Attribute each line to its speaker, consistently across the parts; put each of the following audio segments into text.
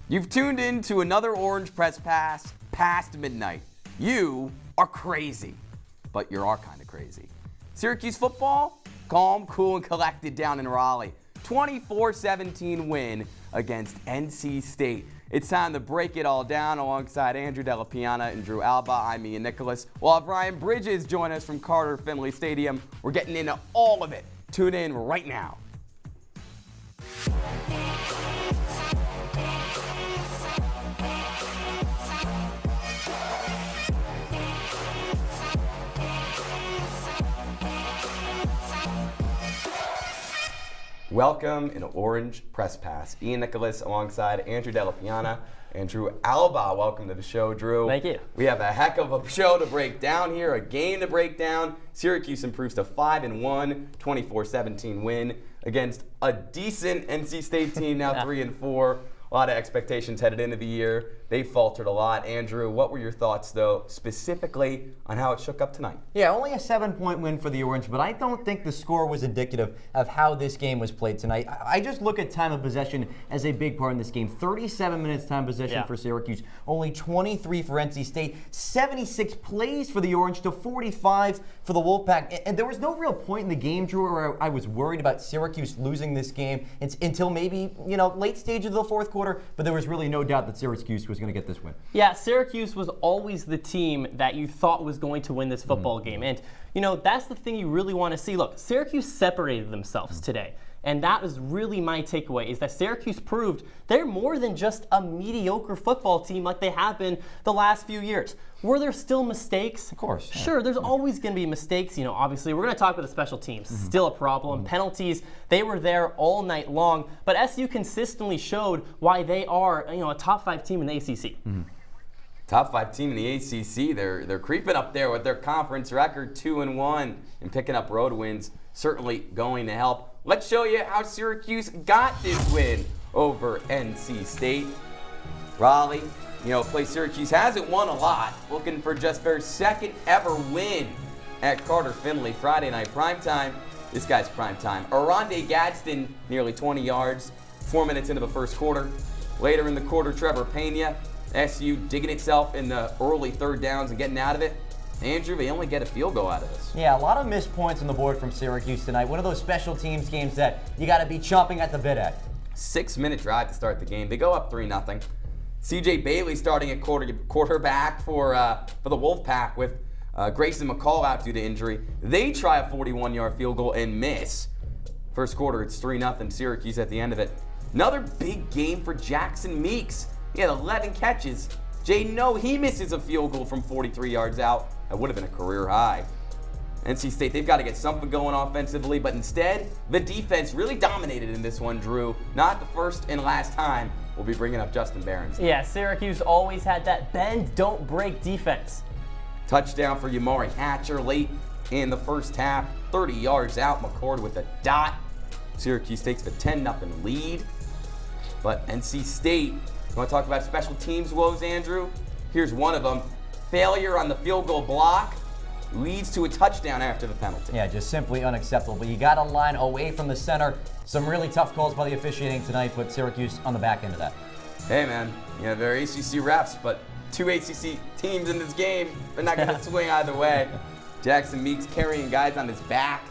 Speaker 1: You've tuned in to another Orange Press Pass past midnight. You are crazy, but you are kind of crazy. Syracuse football, calm, cool, and collected down in Raleigh. 24-17 win against NC State. It's time to break it all down alongside Andrew Della, Piana, and Drew Albaugh. I'm Ian Nicholas. We'll have Ryan Bridges join us from Carter Finley Stadium. We're getting into all of it. Tune in right now. Welcome in Orange Press Pass. Ian Nicholas alongside Andrew Della, Piana, and Drew Albaugh. Welcome to the show, Drew.
Speaker 2: Thank you.
Speaker 1: We have a heck of a show to break down here, a game to break down. Syracuse improves to 5-1, 24-17 win against a decent NC State team, now 3-4. A lot of expectations headed into the year. They faltered a lot. Andrew, what were your thoughts, though, specifically on how it shook up tonight?
Speaker 3: Yeah, only a 7-point win for the Orange, but I don't think the score was indicative of how this game was played tonight. I just look at time of possession as a big part in this game. 37 minutes time possession for Syracuse, only 23 for NC State, 76 plays for the Orange to 45 for the Wolfpack. And there was no real point in the game, Drew, where I was worried about Syracuse losing this game until maybe, late stage of the fourth quarter, but there was really no doubt that Syracuse was going to get this win.
Speaker 2: Yeah, Syracuse was always the team that you thought was going to win this football game. And, that's the thing you really want to see. Look, Syracuse separated themselves today. And that is really my takeaway, is that Syracuse proved they're more than just a mediocre football team like they have been the last few years. Were there still mistakes?
Speaker 3: Of course. Yeah.
Speaker 2: Sure, there's always going to be mistakes. Obviously, we're going to talk about the special teams. Still a problem. Penalties, they were there all night long. But SU consistently showed why they are, a top 5 team in the ACC.
Speaker 1: Top 5 team in the ACC. They're creeping up there with their conference record, 2-1, and picking up road wins. Certainly going to help. Let's show you how Syracuse got this win over NC State. Raleigh, plays Syracuse, hasn't won a lot. Looking for just their second ever win at Carter Finley. Friday night primetime. This guy's primetime. Aronde Gadsden, nearly 20 yards, 4 minutes into the first quarter. Later in the quarter, Trevor Pena, SU digging itself in the early third downs and getting out of it. Andrew, they only get a field goal out of this.
Speaker 3: Yeah, a lot of missed points on the board from Syracuse tonight. One of those special teams games that you got to be chomping at the bit at.
Speaker 1: 6-minute drive to start the game. They go up 3-0. C.J. Bailey starting at quarterback for the Wolfpack with Grayson McCall out due to injury. They try a 41-yard field goal and miss. First quarter, it's 3-0 Syracuse at the end of it. Another big game for Jackson Meeks. He had 11 catches. Jaden, he misses a field goal from 43 yards out. That would have been a career high. NC State, they've got to get something going offensively, but instead, the defense really dominated in this one, Drew. Not the first and last time we'll be bringing up Justin Barron's.
Speaker 2: Yeah, Syracuse always had that bend, don't break defense.
Speaker 1: Touchdown for Yamari Hatcher late in the first half. 30 yards out, McCord with a dot. Syracuse takes the 10-0 lead. But NC State, you want to talk about special teams woes, Andrew? Here's one of them. Failure on the field goal block leads to a touchdown after the penalty.
Speaker 3: Yeah, just simply unacceptable. But you got a line away from the center. Some really tough calls by the officiating tonight, put Syracuse on the back end of that.
Speaker 1: Hey, man, they're ACC refs, but 2 ACC teams in this game, they're not going to swing either way. Jackson Meeks carrying guys on his back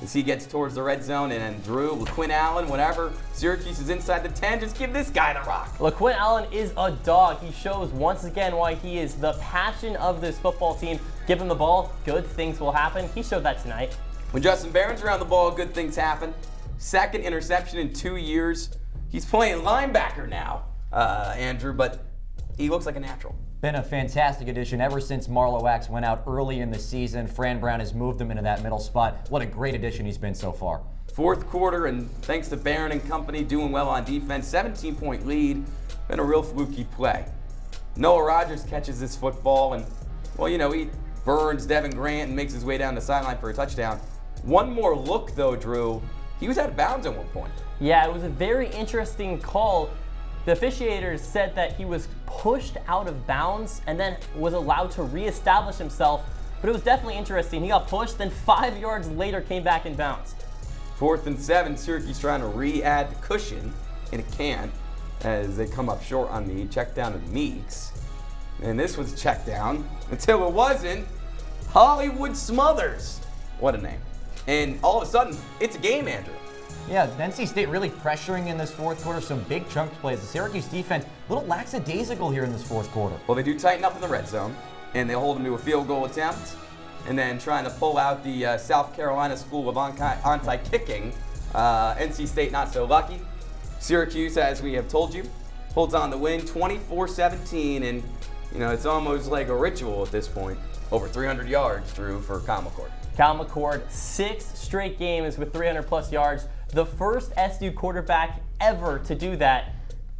Speaker 1: as he gets towards the red zone, and then Drew, LaQuinn Allen, whatever. Syracuse is inside the 10. Just give this guy the rock.
Speaker 2: LaQuinn Allen is a dog. He shows once again why he is the passion of this football team. Give him the ball, good things will happen. He showed that tonight.
Speaker 1: When Justin Barron's around the ball, good things happen. Second interception in 2 years. He's playing linebacker now, Andrew, but he looks like a natural.
Speaker 3: Been a fantastic addition ever since Marlowe Wax went out early in the season. Fran Brown has moved him into that middle spot. What a great addition he's been so far.
Speaker 1: Fourth quarter, and thanks to Barron and company doing well on defense, 17-point lead. Been a real fluky play. Noah Rogers catches this football, and, he burns Devin Grant and makes his way down the sideline for a touchdown. One more look, though, Drew. He was out of bounds at one point.
Speaker 2: Yeah, it was a very interesting call. The officiators said that he was pushed out of bounds and then was allowed to reestablish himself. But it was definitely interesting. He got pushed, then 5 yards later came back in bounds.
Speaker 1: 4th and 7, Syracuse trying to re-add cushion, and it can't. as they come up short on the check down to Meeks. And this was checked down until it wasn't. Hollywood Smothers. What a name. And all of a sudden, it's a game, Andrew.
Speaker 3: Yeah, NC State really pressuring in this fourth quarter, some big chunk plays. The Syracuse defense, a little lackadaisical here in this fourth quarter.
Speaker 1: Well, they do tighten up in the red zone, and they hold them to a field goal attempt, and then trying to pull out the South Carolina School of onside kicking. NC State not so lucky. Syracuse, as we have told you, holds on to win 24-17, and it's almost like a ritual at this point. Over 300 yards, Drew, for Kyle McCord.
Speaker 2: Kyle McCord, 6 straight games with 300-plus yards. The first SU quarterback ever to do that.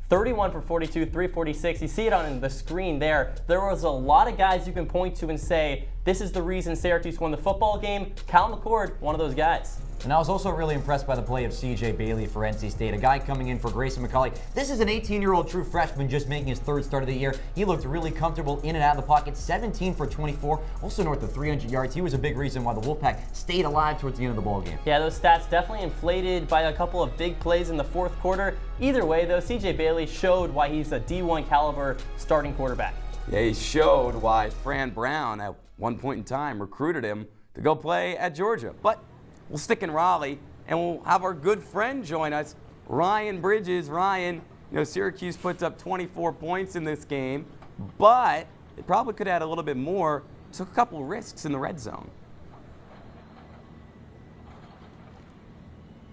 Speaker 2: 31 for 42, 346. You see it on the screen there. There was a lot of guys you can point to and say, this is the reason Syracuse won the football game. Kyle McCord, one of those guys.
Speaker 3: And I was also really impressed by the play of C.J. Bailey for NC State, a guy coming in for Grayson McCauley. This is an 18-year-old true freshman just making his third start of the year. He looked really comfortable in and out of the pocket, 17 for 24, also north of 300 yards. He was a big reason why the Wolfpack stayed alive towards the end of the ballgame.
Speaker 2: Yeah, those stats definitely inflated by a couple of big plays in the fourth quarter. Either way, though, C.J. Bailey showed why he's a D1 caliber starting quarterback.
Speaker 1: Yeah, he showed why Fran Brown at one point in time recruited him to go play at Georgia. But we'll stick in Raleigh, and we'll have our good friend join us, Ryan Bridges. Ryan, Syracuse puts up 24 points in this game, but it probably could have had a little bit more. Took a couple risks in the red zone.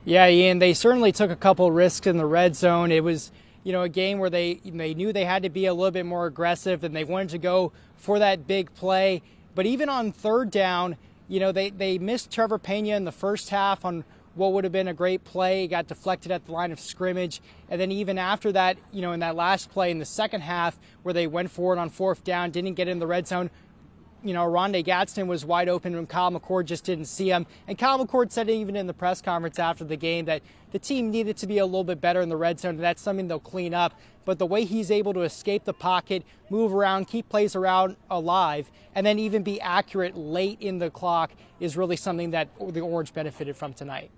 Speaker 4: Yeah, Ian, they certainly took a couple risks in the red zone. It was, a game where they knew they had to be a little bit more aggressive, and they wanted to go for that big play. But even on third down, they missed Trevor Pena in the first half on what would have been a great play. It got deflected at the line of scrimmage. And then even after that, in that last play in the second half where they went for it on fourth down, didn't get in the red zone, Rondé Gadsden was wide open and Kyle McCord just didn't see him. And Kyle McCord said even in the press conference after the game that the team needed to be a little bit better in the red zone, and that's something they'll clean up. But the way he's able to escape the pocket, move around, keep plays around alive, and then even be accurate late in the clock is really something that the Orange benefited from tonight.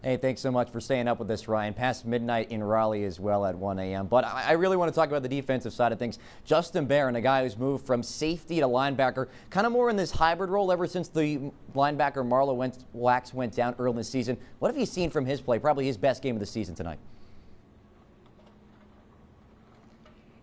Speaker 3: Hey, thanks so much for staying up with us, Ryan. Past midnight in Raleigh as well at 1 a.m. But I really want to talk about the defensive side of things. Justin Barron, a guy who's moved from safety to linebacker, kind of more in this hybrid role ever since the linebacker Marlowe Wax went down early in the season. What have you seen from his play? Probably his best game of the season tonight.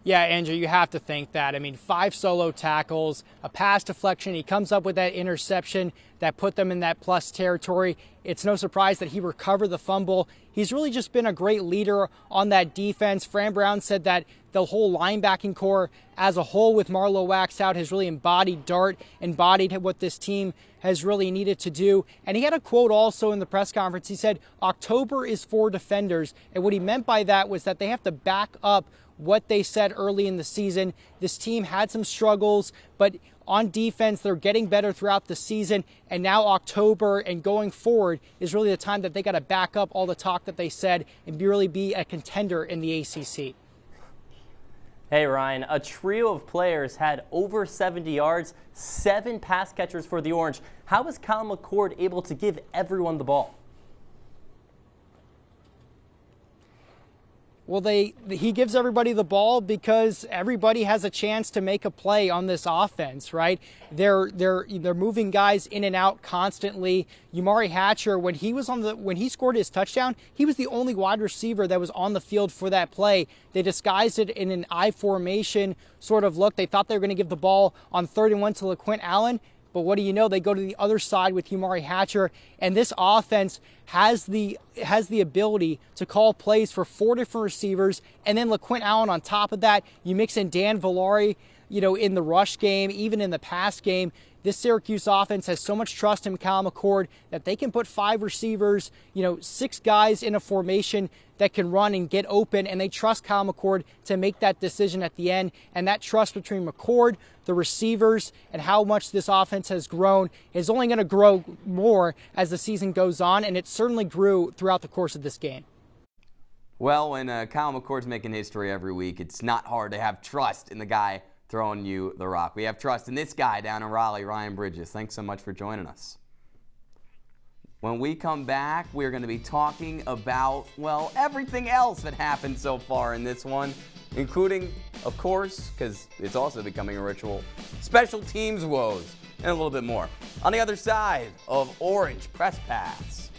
Speaker 4: Yeah, Andrew, you have to think that. 5 solo tackles, a pass deflection. He comes up with that interception that put them in that plus territory. It's no surprise that he recovered the fumble. He's really just been a great leader on that defense. Fran Brown said that the whole linebacking core as a whole with Marlowe Wax out has really embodied Dart, embodied what this team has really needed to do. And he had a quote also in the press conference. He said, October is for defenders. And what he meant by that was that they have to back up what they said early in the season. This team had some struggles, but on defense, they're getting better throughout the season. And now October and going forward is really the time that they got to back up all the talk that they said and really be a contender in the ACC.
Speaker 2: Hey, Ryan, a trio of players had over 70 yards, 7 pass catchers for the Orange. How was Kyle McCord able to give everyone the ball?
Speaker 4: Well, he gives everybody the ball because everybody has a chance to make a play on this offense, right? They're moving guys in and out constantly. Umari Hatcher, when he scored his touchdown, he was the only wide receiver that was on the field for that play. They disguised it in an I formation sort of look. They thought they were going to give the ball on 3rd and 1 to LaQuint Allen. But what do you know? They go to the other side with Umari Hatcher, and this offense has the ability to call plays for 4 different receivers, and then LaQuint Allen on top of that. You mix in Dan Villari, in the rush game, even in the pass game. This Syracuse offense has so much trust in Kyle McCord that they can put 5 receivers, 6 guys in a formation that can run and get open, and they trust Kyle McCord to make that decision at the end. And that trust between McCord, the receivers, and how much this offense has grown is only going to grow more as the season goes on, and it certainly grew throughout the course of this game.
Speaker 1: Well, when Kyle McCord's making history every week, it's not hard to have trust in the guy throwing you the rock. We have trust in this guy down in Raleigh, Ryan Bridges. Thanks so much for joining us. When we come back, we're going to be talking about, well, everything else that happened so far in this one, including, of course, because it's also becoming a ritual, special teams woes, and a little bit more. On the other side of Orange Press Pass.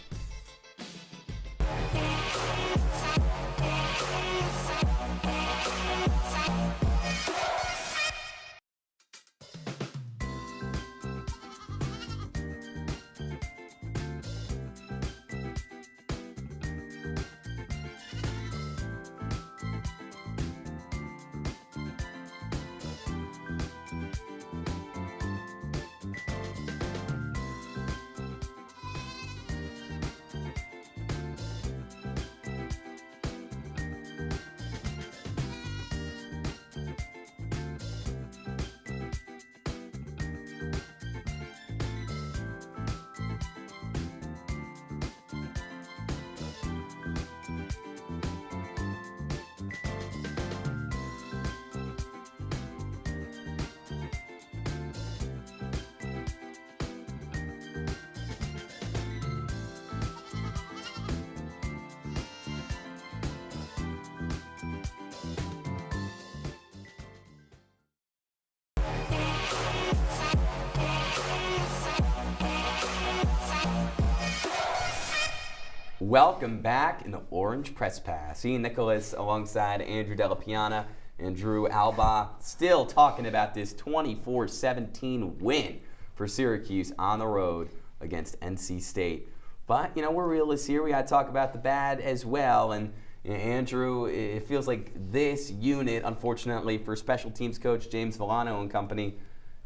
Speaker 1: Welcome back in the Orange Press Pass. Ian Nicholas alongside Andrew Della, Piana, and Drew Albaugh, still talking about this 24-17 win for Syracuse on the road against NC State. But, we're realists here. We got to talk about the bad as well. And Andrew, it feels like this unit, unfortunately, for special teams coach James Villano and company,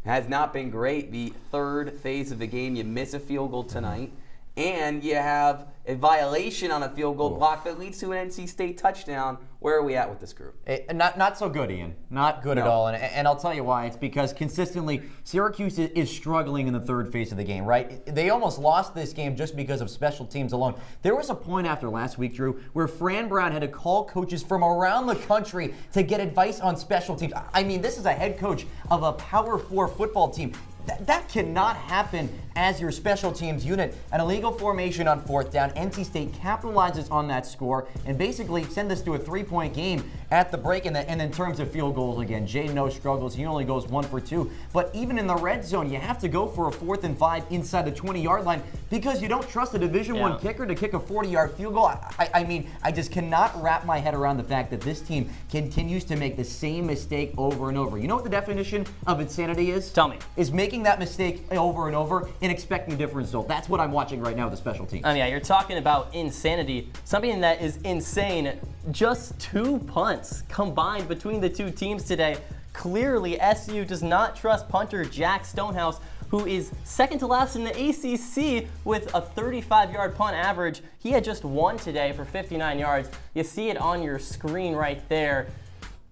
Speaker 1: has not been great. The third phase of the game, you miss a field goal tonight, and you have a violation on a field goal block that leads to an NC State touchdown. Where are we at with this group?
Speaker 3: Not so good, Ian. Not good at all. And I'll tell you why. It's because consistently Syracuse is struggling in the third phase of the game, right? They almost lost this game just because of special teams alone. There was a point after last week, Drew, where Fran Brown had to call coaches from around the country to get advice on special teams. I mean, this is a head coach of a Power 4 football team. That cannot happen as your special teams unit. An illegal formation on fourth down. NC State capitalizes on that score and basically send us to a three-point game at the break. And in terms of field goals, again, Jaden No struggles. He only goes 1 for 2. But even in the red zone, you have to go for a 4th and 5 inside the 20-yard line because you don't trust a Division I kicker to kick a 40-yard field goal. I mean, I just cannot wrap my head around the fact that this team continues to make the same mistake over and over. You know what the definition of insanity is?
Speaker 2: Tell me.
Speaker 3: Is making that mistake over and over and expecting a different result. That's what I'm watching right now with the special teams.
Speaker 2: Yeah, you're talking about insanity. Something that is insane. Just 2 punts combined between the two teams today. Clearly, SU does not trust punter Jack Stonehouse, who is second to last in the ACC with a 35-yard punt average. He had just 1 today for 59 yards. You see it on your screen right there.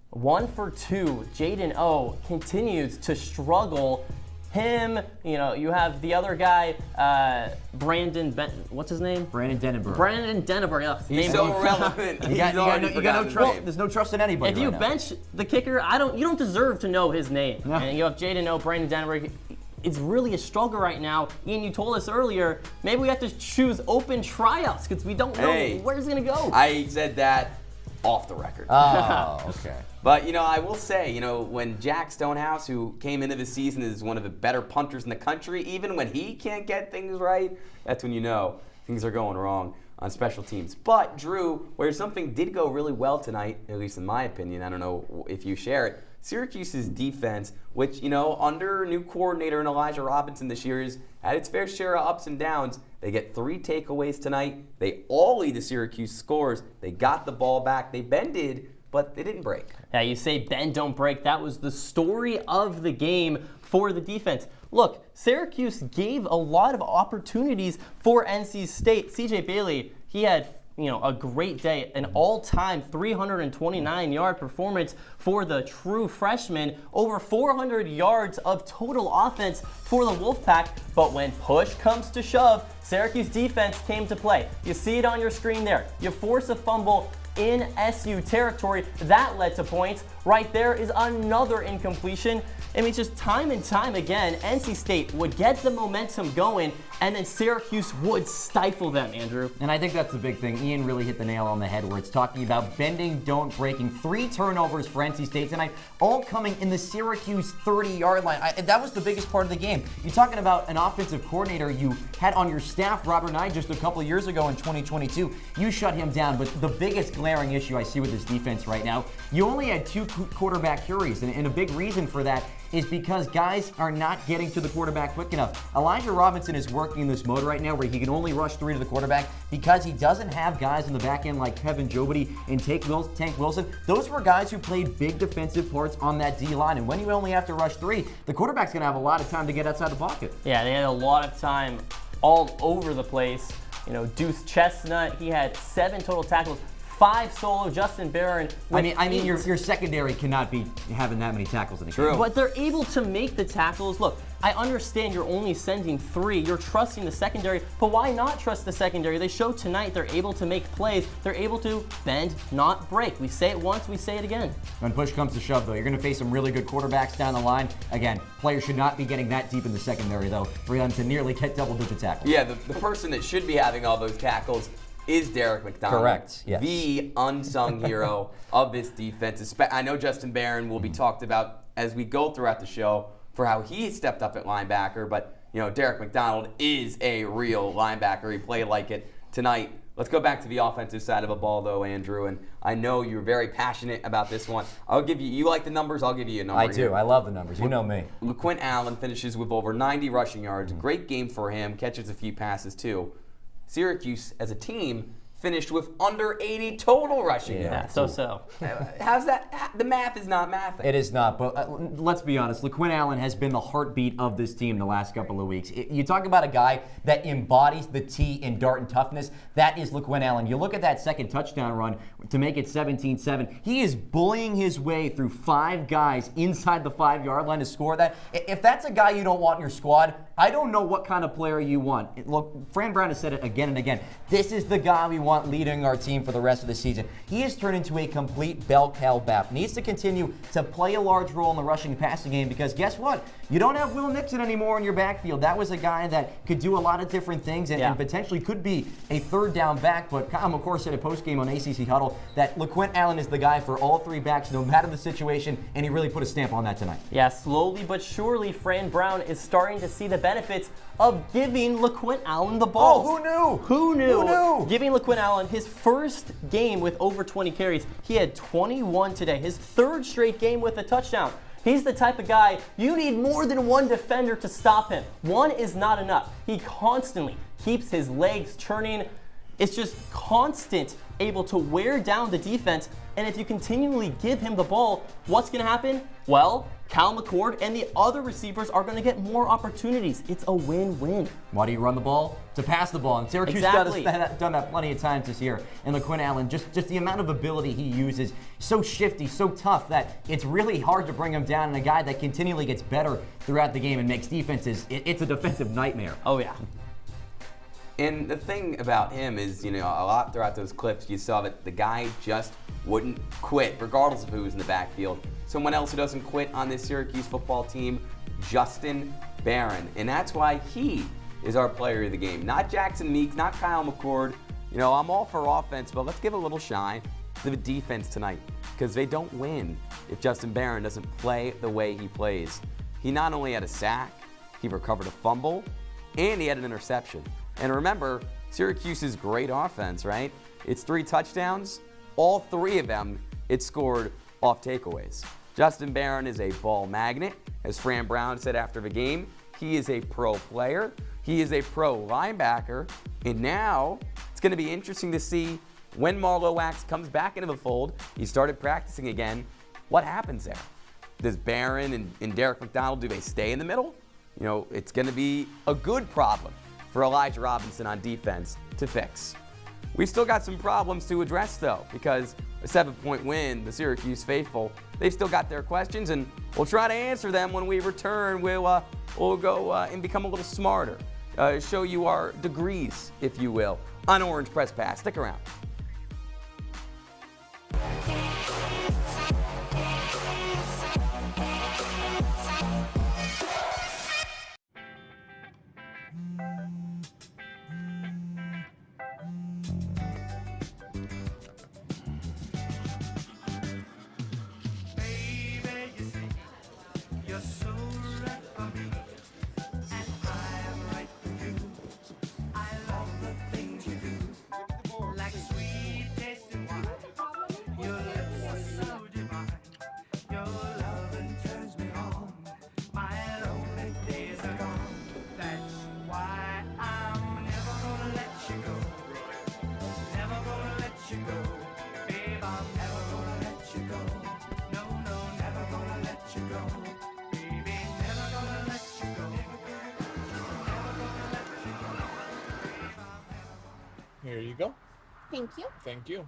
Speaker 2: 1 for 2. Jaden O continues to struggle. Him, you have the other guy, what's his name?
Speaker 3: Brandon Denenberg.
Speaker 2: Brandon Denenberg, yeah.
Speaker 1: He's so relevant.
Speaker 3: You got no trust. There's no trust in anybody.
Speaker 2: If you bench the kicker, you don't deserve to know his name. No. And you have Jaden O, Brandon Denenberg. It's really a struggle right now. Ian, you told us earlier, maybe we have to choose open tryouts because we don't know where it's going to go.
Speaker 1: I said that off the record.
Speaker 3: Oh, okay.
Speaker 1: But, I will say, when Jack Stonehouse, who came into the season as one of the better punters in the country, even when he can't get things right, that's when you know things are going wrong on special teams. But, Drew, where something did go really well tonight, at least in my opinion, I don't know if you share it, Syracuse's defense, which, under new coordinator and Elijah Robinson this year, has had its fair share of ups and downs. They get 3 takeaways tonight. They all lead to Syracuse scores. They got the ball back. They bended, but they didn't break.
Speaker 2: Yeah, you say bend, don't break. That was the story of the game for the defense. Look, Syracuse gave a lot of opportunities for NC State. CJ Bailey, he had a great day, an all-time 329-yard performance for the true freshman, over 400 yards of total offense for the Wolfpack. But when push comes to shove, Syracuse defense came to play. You see it on your screen there. You force a fumble. in SU territory. That led to points. Right there is another incompletion. I mean, just time and time again, NC State would get the momentum going, and then Syracuse would stifle them, Andrew.
Speaker 3: And I think that's the big thing. Ian really hit the nail on the head where it's talking about bending, don't breaking. 3 turnovers for NC State tonight, all coming in the Syracuse 30-yard line. That was the biggest part of the game. You're talking about an offensive coordinator you had on your staff, Robert Knight, just a couple of years ago in 2022. You shut him down, but the biggest glaring issue I see with this defense right now, you only had 2 quarterback hurries, and a big reason for that is because guys are not getting to the quarterback quick enough. Elijah Robinson is working in this mode right now where he can only rush 3 to the quarterback because he doesn't have guys in the back end like Kevin Jobody and Tank Wilson. Those were guys who played big defensive parts on that D-line, and when you only have to rush 3, the quarterback's going to have a lot of time to get outside the pocket.
Speaker 2: Yeah, they had a lot of time all over the place. You know, Deuce Chestnut, he had 7 total tackles. 5 solo. Justin Barron.
Speaker 3: I mean, your secondary cannot be having that many tackles in a game.
Speaker 2: But they're able to make the tackles. Look, I understand you're only sending 3. You're trusting the secondary, but why not trust the secondary? They showed tonight they're able to make plays. They're able to bend, not break. We say it once, we say it again.
Speaker 3: When push comes to shove, though, you're going to face some really good quarterbacks down the line. Again, players should not be getting that deep in the secondary, though, for them to nearly get double-digit tackles.
Speaker 1: Yeah, the person that should be having all those tackles is Derek McDonald.
Speaker 3: Correct, yes.
Speaker 1: The unsung hero of this defense. I know Justin Barron will be talked about as we go throughout the show for how he stepped up at linebacker, but you know, Derek McDonald is a real linebacker. He played like it tonight. Let's go back to the offensive side of a ball, though, Andrew, and I know you're very passionate about this one. I'll give you like the numbers, I'll give you a number.
Speaker 3: I do. I love the numbers. You know me.
Speaker 1: LaQuint Allen finishes with over 90 rushing yards. Great game for him. Catches a few passes, too. Syracuse, as a team, finished with under 80 total rushing yards.
Speaker 2: So.
Speaker 1: How's that? The math is not mathing.
Speaker 3: It is not, but let's be honest. LaQuint Allen has been the heartbeat of this team the last couple of weeks. You talk about a guy that embodies the T in dart and toughness. That is LaQuint Allen. You look at that second touchdown run to make it 17-7. He is bullying his way through 5 guys inside the 5-yard line to score that. If that's a guy you don't want in your squad, I don't know what kind of player you want. Look, Fran Brown has said it again and again. This is the guy we want leading our team for the rest of the season. He has turned into a complete bell cow bap. Needs to continue to play a large role in the rushing and passing game because guess what? You don't have Will Nixon anymore in your backfield. That was a guy that could do a lot of different things and potentially could be a 3rd down back. But Kyle McCord said at postgame on ACC Huddle that LaQuint Allen is the guy for all 3 backs, no matter the situation, and he really put a stamp on that tonight.
Speaker 2: Yeah, slowly but surely, Fran Brown is starting to see the benefits of giving LaQuint Allen the ball.
Speaker 3: Oh, who knew?
Speaker 2: Who knew?
Speaker 3: Who knew?
Speaker 2: Giving LaQuint Allen his first game with over 20 carries. He had 21 today. His 3rd straight game with a touchdown. He's the type of guy you need more than 1 defender to stop him. 1 is not enough. He constantly keeps his legs turning. It's just constant, able to wear down the defense. And if you continually give him the ball, what's going to happen? Well, Cal McCord and the other receivers are going to get more opportunities. It's a win-win.
Speaker 3: Why do you run the ball? To pass the ball. And Syracuse done that plenty of times this year. And LaQuint Allen, just the amount of ability he uses, so shifty, so tough that it's really hard to bring him down. And a guy that continually gets better throughout the game and makes defenses, it's a defensive nightmare.
Speaker 2: Oh, yeah.
Speaker 1: And the thing about him is, you know, a lot throughout those clips, you saw that the guy just wouldn't quit, regardless of who was in the backfield. Someone else who doesn't quit on this Syracuse football team, Justin Barron. And that's why he is our player of the game. Not Jackson Meeks, not Kyle McCord. You know, I'm all for offense, but let's give a little shine to the defense tonight because they don't win if Justin Barron doesn't play the way he plays. He not only had a sack, he recovered a fumble, and he had an interception. And remember, Syracuse's great offense, right? It's 3 touchdowns. All 3 of them, it scored off takeaways. Justin Barron is a ball magnet. As Fran Brown said after the game, he is a pro player. He is a pro linebacker. And now it's going to be interesting to see when Marlowe Wax comes back into the fold. He started practicing again. What happens there? Does Barron and Derek McDonald, do they stay in the middle? You know, it's going to be a good problem for Elijah Robinson on defense to fix. We've still got some problems to address, though, because a 7-point win, the Syracuse faithful, they've still got their questions, and we'll try to answer them when we return. We'll go and become a little smarter, show you our degrees, if you will, on Orange Press Pass. Stick around.
Speaker 5: Thank you.
Speaker 6: Thank you.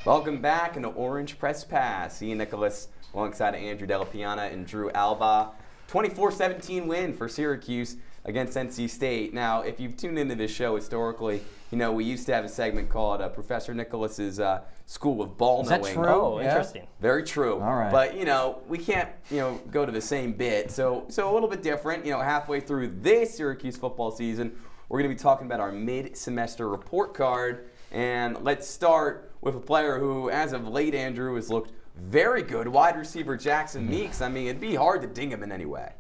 Speaker 1: Welcome back into Orange Press Pass. Ian Nicholas alongside Andrew Della, Piana, and Drew Albaugh. 24-17 win for Syracuse against NC State. Now, if you've tuned into this show historically, you know we used to have a segment called Professor Nicholas's School of Ball Knowing.
Speaker 3: Is that true?
Speaker 2: Oh,
Speaker 3: Yeah.
Speaker 2: interesting.
Speaker 1: Very true.
Speaker 3: All right.
Speaker 1: But, we can't, go to the same bit. So a little bit different. Halfway through this Syracuse football season, we're going to be talking about our mid-semester report card. And let's start with a player who, as of late, Andrew, has looked very good. Wide receiver Jackson Meeks. I mean, it'd be hard to ding him in any way.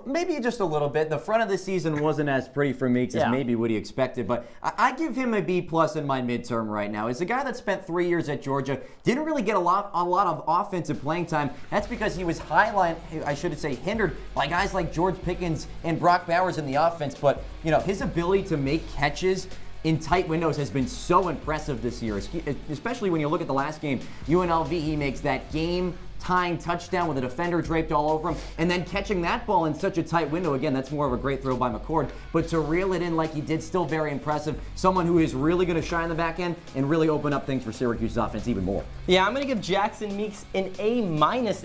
Speaker 3: Maybe just a little bit. The front of the season wasn't as pretty for Meeks as maybe what he expected, but I give him a B+ in my midterm right now. As a guy that spent 3 years at Georgia, didn't really get a lot of offensive playing time. That's because he was hindered by guys like George Pickens and Brock Bowers in the offense. But his ability to make catches in tight windows has been so impressive this year, especially when you look at the last game. UNLV, he makes that game-tying touchdown with a defender draped all over him, and then catching that ball in such a tight window. Again, that's more of a great throw by McCord, but to reel it in like he did, still very impressive. Someone who is really going to shine the back end and really open up things for Syracuse's offense even more.
Speaker 2: Yeah, I'm going to give Jackson Meeks an A-,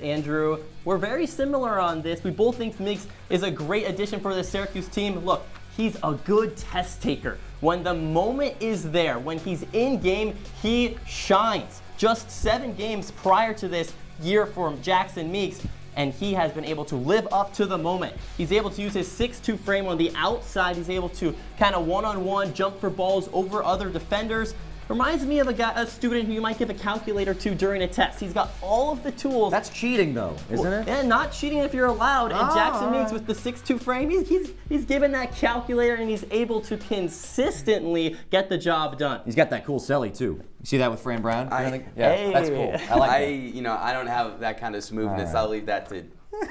Speaker 2: Andrew. We're very similar on this. We both think Meeks is a great addition for the Syracuse team. Look, he's a good test taker. When the moment is there, when he's in game, he shines. Just 7 games prior to this year for Jackson Meeks, and he has been able to live up to the moment. He's able to use his 6'2" frame on the outside. He's able to kind of one-on-one jump for balls over other defenders. Reminds me of a student who you might give a calculator to during a test. He's got all of the tools.
Speaker 3: That's cheating, though, isn't it?
Speaker 2: Yeah, not cheating if you're allowed. And Jackson Meeks with the 6'2" frame, he's given that calculator and he's able to consistently get the job done.
Speaker 3: He's got that cool celly, too. You see that with Fran Brown?
Speaker 2: Hey.
Speaker 3: That's cool. I like that.
Speaker 1: I don't have that kind of smoothness. I'll leave that to.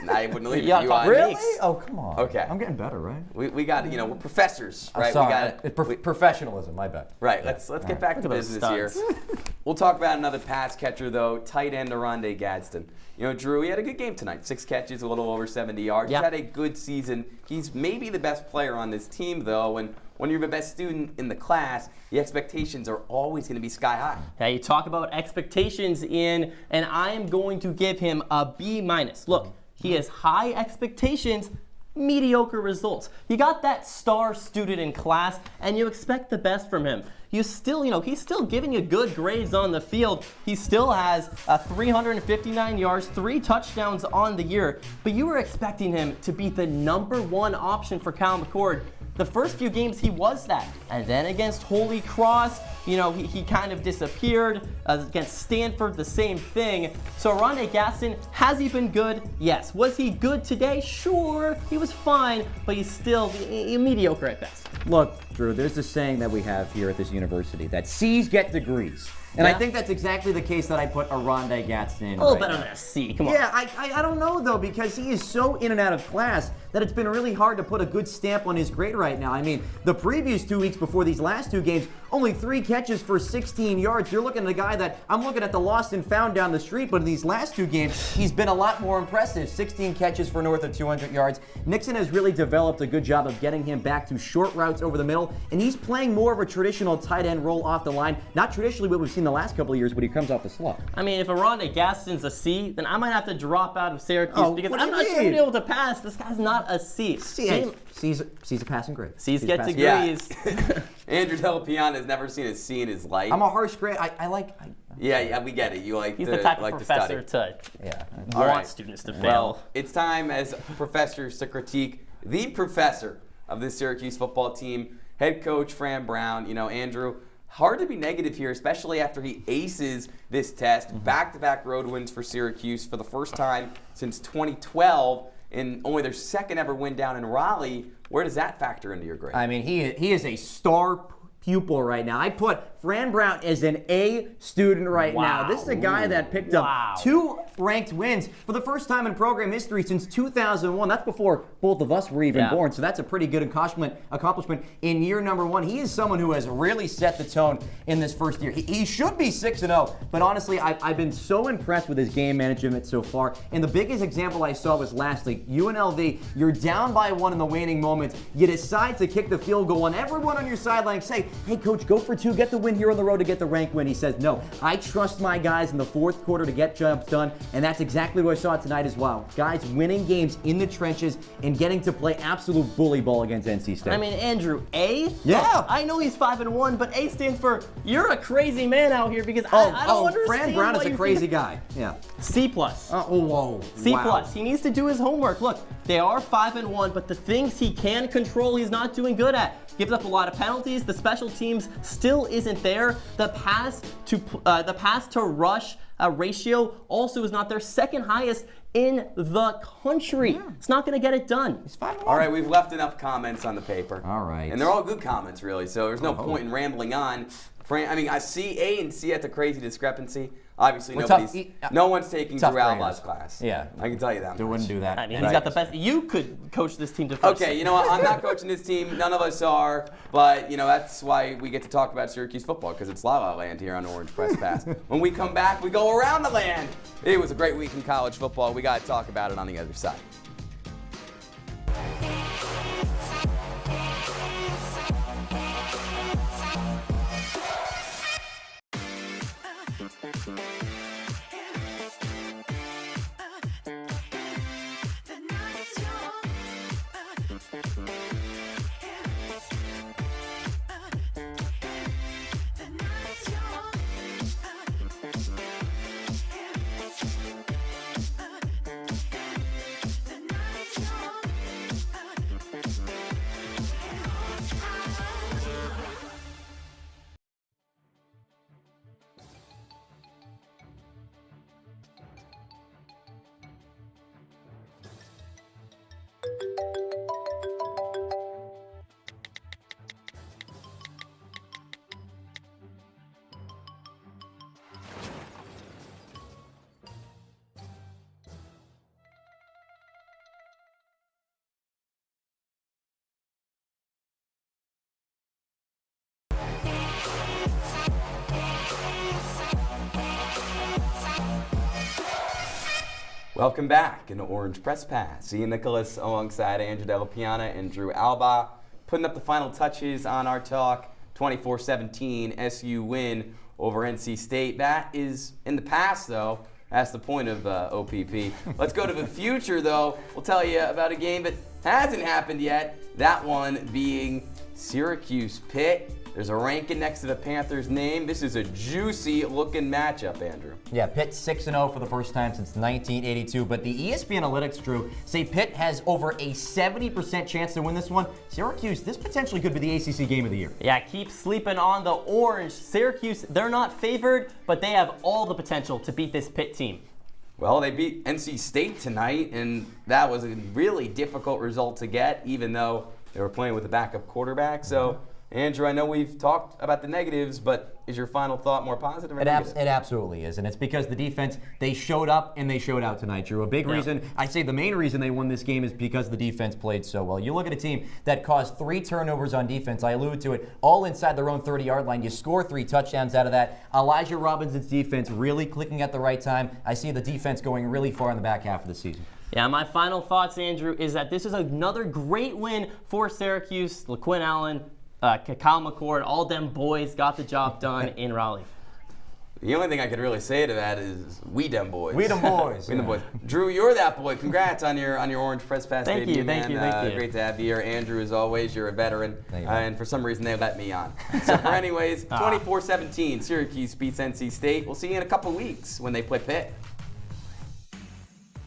Speaker 1: I wouldn't leave
Speaker 2: Yeah,
Speaker 1: you on.
Speaker 3: Really?
Speaker 1: Meeks.
Speaker 3: Oh, come on.
Speaker 1: Okay.
Speaker 3: I'm getting better, right?
Speaker 1: We got, we're professors, right?
Speaker 3: Sorry. Professionalism, I bet.
Speaker 1: Right, let's get back to
Speaker 2: Look at those
Speaker 1: business here. We'll talk about another pass catcher, though, tight end Aronde Gadsden. Drew, he had a good game tonight. 6 catches, a little over 70 yards.
Speaker 2: Yeah.
Speaker 1: He's had a good season. He's maybe the best player on this team, though, and when you're the best student in the class, the expectations are always going to be sky high.
Speaker 2: Yeah, you talk about expectations, Ian, and I am going to give him a B-. Look, he has high expectations, mediocre results. You got that star student in class, and you expect the best from him. You still, he's still giving you good grades on the field. He still has 359 yards, 3 touchdowns on the year, but you were expecting him to be the #1 option for Cal McCord. The first few games he was that, and then against Holy Cross, he kind of disappeared. Against Stanford, the same thing. So Aronde Gadsden, has he been good? Yes. Was he good today? Sure, he was fine, but he's still mediocre at best.
Speaker 3: Look, Drew, there's this saying that we have here at this university that C's get degrees. And I think that's exactly the case that I put Aronde Gadsden in.
Speaker 2: A little better than a C, come on.
Speaker 3: Yeah, I don't know, though, because he is so in and out of class that it's been really hard to put a good stamp on his grade right now. I mean, the previous 2 weeks before these last 2 games, only 3 catches for 16 yards. You're looking at a guy that, I'm looking at the lost and found down the street, but in these last 2 games, he's been a lot more impressive. 16 catches for north of 200 yards. Nixon has really developed a good job of getting him back to short routes over the middle, and he's playing more of a traditional tight end role off the line. Not traditionally what we've seen the last couple of years when he comes off the slot.
Speaker 2: I mean, if Aronde Gadsden's a C, then I might have to drop out of Syracuse because I'm not sure to be able to pass. This guy's not a C.
Speaker 3: C's a passing grade.
Speaker 2: C's get degrees.
Speaker 1: Yeah. Andrew Della Piana has never seen a C in his life.
Speaker 3: I'm a harsh grade.
Speaker 1: Yeah, we get it. You like
Speaker 2: He's
Speaker 1: to,
Speaker 2: the type
Speaker 1: like
Speaker 2: of
Speaker 1: to
Speaker 2: professor
Speaker 1: study.
Speaker 2: to
Speaker 1: All
Speaker 2: want
Speaker 1: right.
Speaker 2: students to fail.
Speaker 1: Well, it's time as professors to critique the professor of this Syracuse football team, head coach Fran Brown. Andrew, hard to be negative here, especially after he aces this test. Back-to-back road wins for Syracuse for the first time since 2012, and only their second ever win down in Raleigh. Where does that factor into your grade?
Speaker 3: I mean, he is a star pupil right now. I put Fran Brown as an A student right now. This is a guy that picked up 2 ranked wins for the first time in program history since 2001. That's before both of us were even born, so that's a pretty good accomplishment in year number 1. He is someone who has really set the tone in this first year. He should be 6-0, but honestly, I've been so impressed with his game management so far. And the biggest example I saw was last week. UNLV, you're down by 1 in the waning moments. You decide to kick the field goal, and everyone on your sideline say, hey, coach, go for 2, get the win here on the road to get the rank win. He says, no, I trust my guys in the 4th quarter to get jobs done, and that's exactly what I saw tonight as well. Guys winning games in the trenches and getting to play absolute bully ball against NC State.
Speaker 2: I mean, Andrew, A?
Speaker 3: Yeah.
Speaker 2: I know he's 5-1, but A stands for you're a crazy man out here because I don't understand.
Speaker 3: Fran Brown is
Speaker 2: why
Speaker 3: a
Speaker 2: you
Speaker 3: crazy
Speaker 2: think-
Speaker 3: guy. Yeah.
Speaker 2: C+.
Speaker 3: Whoa.
Speaker 2: C+.
Speaker 3: Wow.
Speaker 2: He needs to do his homework. Look, they are 5-1, but the things he can control, he's not doing good at. Gives up a lot of penalties. The special teams still isn't there. The pass to rush ratio also is not their second highest in the country.
Speaker 3: Yeah.
Speaker 2: It's not going to get it done.
Speaker 3: He's 5-1.
Speaker 1: All right, we've left enough comments on the paper.
Speaker 3: All right.
Speaker 1: And they're all good comments, really, so there's no point in rambling on. I see A and C, that's a crazy discrepancy. Obviously, no one's taking Drew Albaugh's class.
Speaker 3: Yeah.
Speaker 1: I can tell you that.
Speaker 3: They wouldn't do that.
Speaker 2: I mean, he's got the best. You could coach this team to first.
Speaker 1: Okay, you know what? I'm not coaching this team. None of us are. But, that's why we get to talk about Syracuse football, because it's La La Land here on Orange Press Pass. When we come back, we go around the land. It was a great week in college football. We got to talk about it on the other side. Welcome back into Orange Press Pass. Ian Nicholas alongside Andrew Della, Piana, and Drew Albaugh, putting up the final touches on our talk. 24-17 SU win over NC State. That is in the past, though. That's the point of OPP. Let's go to the future, though. We'll tell you about a game that hasn't happened yet. That one being Syracuse-Pitt. There's a ranking next to the Panthers' name. This is a juicy-looking matchup, Andrew.
Speaker 3: Yeah, Pitt 6-0 for the first time since 1982. But the ESPN analytics, Drew, say Pitt has over a 70% chance to win this one. Syracuse, this potentially could be the ACC game of the year.
Speaker 2: Yeah, keep sleeping on the Orange. Syracuse, they're not favored, but they have all the potential to beat this Pitt team.
Speaker 1: Well, they beat NC State tonight, and that was a really difficult result to get, even though they were playing with a backup quarterback. So, Andrew, I know we've talked about the negatives, but is your final thought more positive or negative?
Speaker 3: It absolutely is, and it's because the defense, they showed up and they showed out tonight, Drew. A big reason, I'd say the main reason they won this game is because the defense played so well. You look at a team that caused 3 turnovers on defense, I alluded to it, all inside their own 30-yard line. You score 3 touchdowns out of that. Elijah Robinson's defense really clicking at the right time. I see the defense going really far in the back half of the season.
Speaker 2: Yeah, my final thoughts, Andrew, is that this is another great win for Syracuse. LaQuinn Allen, Kyle McCord, all them boys got the job done in Raleigh.
Speaker 1: The only thing I could really say to that is we dem boys.
Speaker 3: We dem boys.
Speaker 1: We dem boys. Drew, you're that boy. Congrats on your Orange Press Pass
Speaker 2: Thank
Speaker 1: debut,
Speaker 2: you,
Speaker 1: man.
Speaker 2: thank you.
Speaker 1: Great to have you here. Andrew, as always, you're a veteran.
Speaker 3: Thank you.
Speaker 1: And for some reason, they let me on. So for anyways, 24-17, Syracuse beats NC State. We'll see you in a couple weeks when they play Pitt.